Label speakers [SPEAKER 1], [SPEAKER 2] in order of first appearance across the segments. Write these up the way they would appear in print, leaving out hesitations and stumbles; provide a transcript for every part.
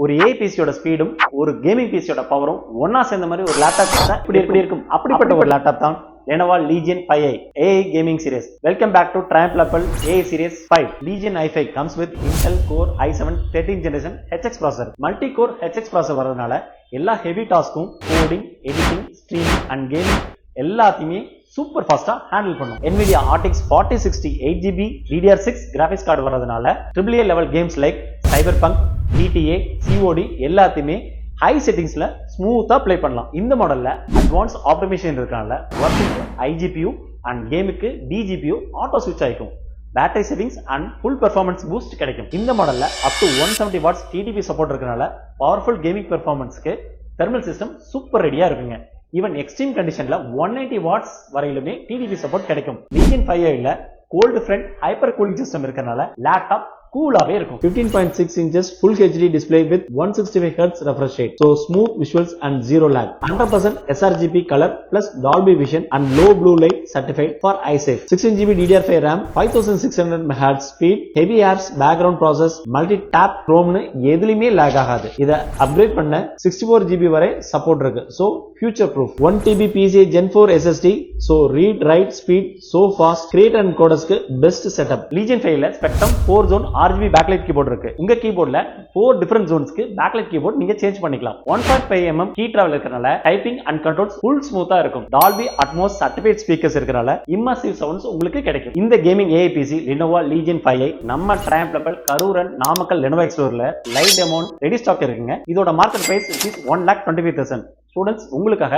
[SPEAKER 1] ஒரு ஏஐ பிசியோட ஸ்பீடும் ஒரு கேமிங் பிசியோட பவரும் ஒன்னா சேர்ந்த மாதிரி ஒரு லேப்டாப் தான் இப்படி இருக்கும். அப்படிப்பட்ட ஒரு லேப்டாப் தான் Lenovo Legion 5i AI gaming series. Welcome back to Triumph Apple AI series 5. Legion i5 comes with Intel Core i7 13th generation HX processor. Multi-core HX processor வரதுனால எல்லா ஹெவி டாஸ்க்கும் coding, editing, streaming and gaming எல்லாத்தையுமே super ஃபாஸ்டா handle பண்ணும். NVIDIA RTX 4060 8GB DDR6 graphics card வரதுனால AAA level games like Cyberpunk, GTA, COD எல்லாத்தையுமே high செட்டிங்ஸ்ல ஸ்மூத்தா ப்ளே பண்ணலாம். இந்த மாடல்ல அட்வான்ஸ் ஆப்டிமைசேஷன் இருக்கனால ஒர்க்குக்கு iGPU அண்ட் கேமுக்கு DGPU ஆட்டோ ஸ்விட்ச் ஆயிக்கும். Battery savings and full performance boost கிடைக்கும். இந்த மாடல்ல up to 170 watts TDP support இருக்கனால பவர்ஃபுல் கேமிங் பெர்ஃபார்மன்ஸ்க்கு தெர்மல் சிஸ்டம் சூப்பர் ரெடியா இருக்குங்க. ஈவன் எக்ஸ்ட்ரீம் கண்டிஷன்ல 180 வாட்ஸ் வரையிலுமே TDP சப்போர்ட் கிடைக்கும். Legion 5i ல cold front hyper cooling system இருக்கனால லேப்டாப் கூலாவே இருக்கும். 15.6 inches full HD display with 165 Hz refresh rate. So smooth visuals and zero lag. 100% sRGB color plus Dolby Vision and low blue light certified for iSafe. 16GB DDR5 RAM, 5600 MHz speed, heavy apps, background process, multi-tap Chrome னு எதுலயுமே lag ஆகாது. இத upgrade பண்ண 64GB வரை support இருக்கு. So future proof. 1TB PCIe Gen 4 SSD. So read write speed so fast. Create and codesக்கு best setup. Legion 5 ல Spectrum 4 zone RGB backlight keyboard இருக்கு. உங்க கீபோர்ட்ல 4 டிஃபரண்ட் ஜோன்ஸ்க்கு பேக்லைட் கீபோர்ட் நீங்க சேஞ்ச் பண்ணிக்கலாம். 1.5 mm கீ டிராவல் இருக்கறனால typing and controls full ஸ்மூத்தா இருக்கும். Dolby Atmos certified speakers இருக்கறனால immersive sounds உங்களுக்கு கிடைக்கும். இந்த gaming AI PC Lenovo Legion 5i நம்ம Triumph Apple Karur and Namakkal Lenovo ஸ்டோர்ல லைவ் டெமோ ரெடி ஸ்டாக் இருக்குங்க. இதோட மார்க்கெட் பிரைஸ் ₹1,25,000. ஸ்டூடண்ட்ஸ் உங்களுக்காக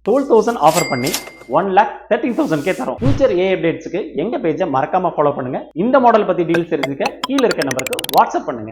[SPEAKER 1] 12,000 ஆஃபர் பண்ணி 1,13,000 தரும். ஃபியூச்சர் AI அப்டேட்ஸ்க்கு எங்க பேஜை மறக்காம ஃபாலோ பண்ணுங்க. இந்த மாடல் பத்தி டீடைல்ஸ் தெரிஞ்சுக்க கீழ இருக்க நம்பருக்கு வாட்ஸ்அப் பண்ணுங்க.